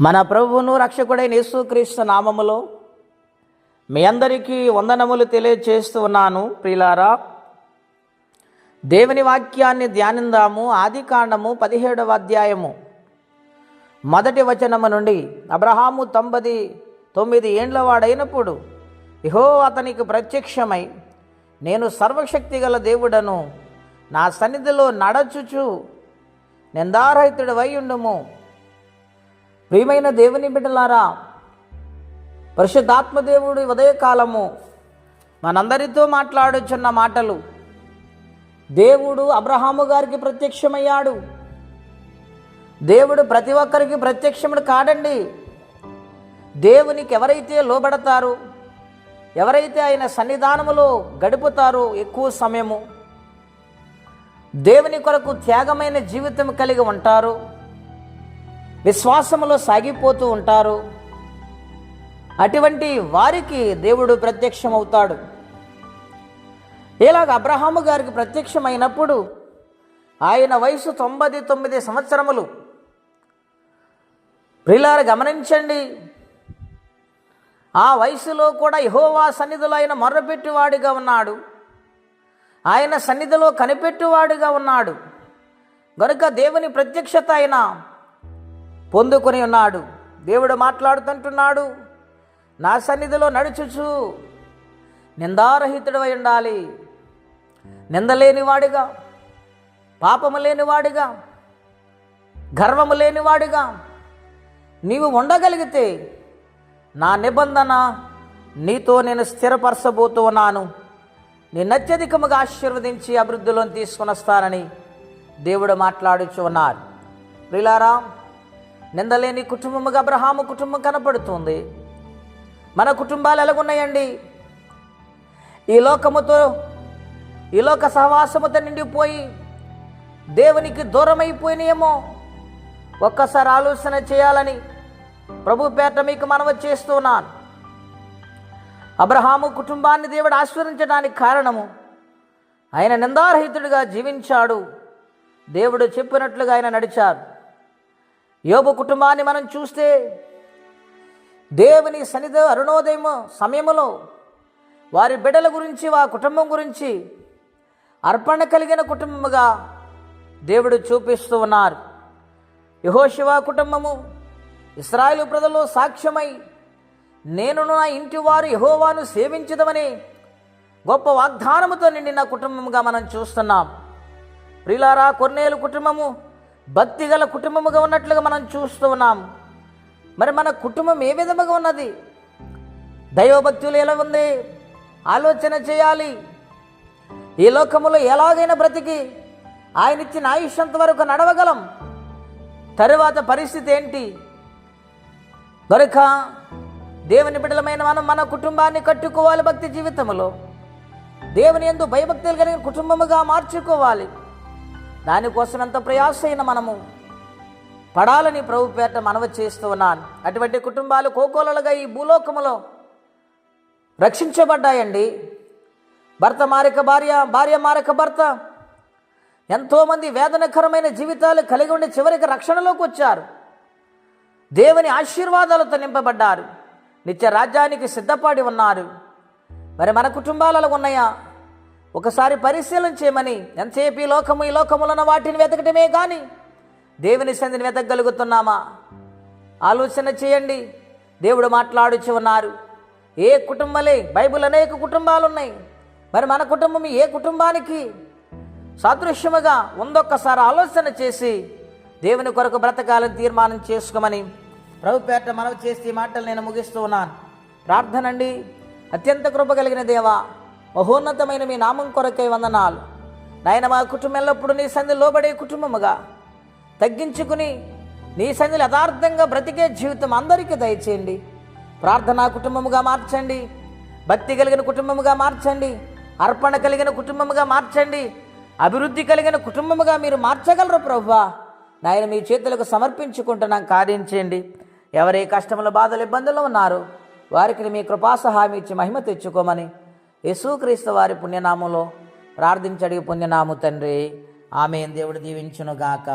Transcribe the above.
మన ప్రభువును రక్షకుడైన యేసుక్రీస్తు నామములో మీ అందరికీ వందనములు తెలియజేస్తూ ఉన్నాను. ప్రియులారా, దేవుని వాక్యాన్ని ధ్యానిందాము. ఆదికాండము 17వ అధ్యాయము 1వ వచనము నుండి. అబ్రహాము 99 ఏండ్ల వాడైనప్పుడు యెహోవా అతనికి ప్రత్యక్షమై, నేను సర్వశక్తి గల దేవుడను, నా సన్నిధిలో నడచుచు నిందారహితుడవై ఉండుము. ప్రియమైన దేవుని బిడ్డలారా, పరిశుద్ధాత్మదేవుడు ఉదయకాలము మనందరితో మాట్లాడుచున్న మాటలు. దేవుడు అబ్రహాము గారికి ప్రత్యక్షమయ్యాడు. దేవుడు ప్రతి ఒక్కరికి ప్రత్యక్షముడు కాడండి. దేవునికి ఎవరైతే లోబడతారో, ఎవరైతే ఆయన సన్నిధానములో గడుపుతారో ఎక్కువ సమయము, దేవుని కొరకు త్యాగమైన జీవితం కలిగి ఉంటారు, విశ్వాసములో సాగిపోతూ ఉంటారు, అటువంటి వారికి దేవుడు ప్రత్యక్షమవుతాడు. ఇలాగ అబ్రహాము గారికి ప్రత్యక్షమైనప్పుడు ఆయన వయసు 99 సంవత్సరములు. ప్రియులారా, గమనించండి, ఆ వయసులో కూడా యెహోవా సన్నిధిలో ఆయన మొర్రపెట్టువాడిగా ఉన్నాడు, ఆయన సన్నిధిలో కనిపెట్టువాడిగా ఉన్నాడు. గనుక దేవుని ప్రత్యక్షత ఆయన పొందుకొని ఉన్నాడు. దేవుడు మాట్లాడుతుంటున్నాడు, నా సన్నిధిలో నడుచుచు నిందారహితుడవై ఉండాలి. నిందలేనివాడిగా, పాపము లేనివాడిగా, గర్వము లేనివాడిగా నీవు ఉండగలిగితే నా నిబంధన నీతో నేను స్థిరపరచబోతూ ఉన్నాను. నేను అత్యధికముగా ఆశీర్వదించి అభివృద్ధిలోని తీసుకుని వస్తానని దేవుడు మాట్లాడుచు ఉన్నారు. ప్రియులారా, నిందలేని కుటుంబముగా అబ్రహాము కుటుంబం కనపడుతుంది. మన కుటుంబాలు ఎలాగున్నాయండి? ఈ లోకముతో, ఈ లోక సహవాసముతో నిండిపోయి దేవునికి దూరమైపోయినాయేమో. ఒక్కసారి ఆలోచన చేయాలని ప్రభు పేట మీకు మనవి చేస్తున్నాను. అబ్రహాము కుటుంబాన్ని దేవుడు ఆశీర్వదించడానికి కారణము, ఆయన నిందారహితుడిగా జీవించాడు. దేవుడు చెప్పినట్లుగా ఆయన నడిచాడు. యోబు కుటుంబాన్ని మనం చూస్తే దేవుని సన్నిధి అరుణోదయం సమయములో వారి బిడ్డల గురించి, వారి కుటుంబం గురించి అర్పణ కలిగిన కుటుంబముగా దేవుడు చూపిస్తూ ఉన్నారు. యెహోషువ కుటుంబము ఇశ్రాయేలు ప్రజల్లో సాక్ష్యమై, నేను నా ఇంటి వారు యెహోవాను సేవించదమని గొప్ప వాగ్దానముతో నిండిన కుటుంబముగా మనం చూస్తున్నాం. ప్రియులారా, కొర్నేలు కుటుంబము భక్తిగల కుటుంబముగా ఉన్నట్లుగా మనం చూస్తూ ఉన్నాం. మరి మన కుటుంబం ఏ విధముగా ఉన్నది? దైవభక్తులు ఎలా ఉంది? ఆలోచన చేయాలి. ఈ లోకములో ఎలాగైనా బ్రతికి ఆయన ఇచ్చిన ఆయుష్యంత వరకు నడవగలం. తరువాత పరిస్థితి ఏంటి? గనుక దేవుని బిడ్డలమైన మనం మన కుటుంబాన్ని కట్టుకోవాలి. భక్తి జీవితంలో దేవుని యందు భయభక్తులు కలిగిన కుటుంబముగా మార్చుకోవాలి. దానికోసం ఎంత ప్రయాసైనా మనము పడాలని ప్రభు పేట మనవి చేస్తూ ఉన్నాను. అటువంటి కుటుంబాలు కోకోలలుగా ఈ భూలోకములో రక్షించబడ్డాయండి. భర్త మారక భార్య, భార్య మారక భర్త, ఎంతోమంది వేదనకరమైన జీవితాలు కలిగి ఉండి చివరికి రక్షణలోకి వచ్చారు. దేవుని ఆశీర్వాదాలతో నింపబడ్డారు. నిత్య రాజ్యానికి సిద్ధపడి ఉన్నారు. మరి మన కుటుంబాలు అలా ఉన్నాయా? ఒకసారి పరిశీలన చేయమని. ఎంతసేపు ఈ లోకములో ఉన్న వాటిని వెతకటమే కానీ దేవుని సన్నిధిని వెతకగలుగుతున్నామా? ఆలోచన చేయండి. దేవుడు మాట్లాడుచు ఉన్నారు. ఏ కుటుంబాలే, బైబిల్ అనేక కుటుంబాలు ఉన్నాయి. మరి మన కుటుంబం ఏ కుటుంబానికి సాదృశ్యముగా ఉందొక్కసారి ఆలోచన చేసి దేవుని కొరకు బ్రతకాలని తీర్మానం చేసుకోమని ప్రభు పేట మనవి చేసి ఈ మాటలు నేను ముగిస్తూ ఉన్నాను. ప్రార్థన అండి. అత్యంత కృప కలిగిన దేవా, మహోన్నతమైన మీ నామం కొరకై వందనాలు నాయన. మా కుటుంబం ఎల్లప్పుడూ నీ సన్నిధిలో లోబడే కుటుంబముగా తగ్గించుకుని నీ సన్నిధిలో యథార్థంగా బ్రతికే జీవితం అందరికీ దయచేయండి. ప్రార్థనా కుటుంబముగా మార్చండి, భక్తి కలిగిన కుటుంబముగా మార్చండి, అర్పణ కలిగిన కుటుంబముగా మార్చండి, అభివృద్ధి కలిగిన కుటుంబముగా మీరు మార్చగలరు ప్రభువా. నాయన, మీ చేతులకు సమర్పించుకుంటున్నాం, కార్యం చేయండి. ఎవరే కష్టముల, బాధలు, ఇబ్బందులు ఉన్నారో వారికి మీ కృపా సహాయం ఇచ్చి మహిమ తెచ్చుకోమని యేసుక్రీస్తు వారి పుణ్యనామంలో ప్రార్థించడిగి పొందినాము తండ్రి. ఆమేన్. దేవుడు దీవించును గాక.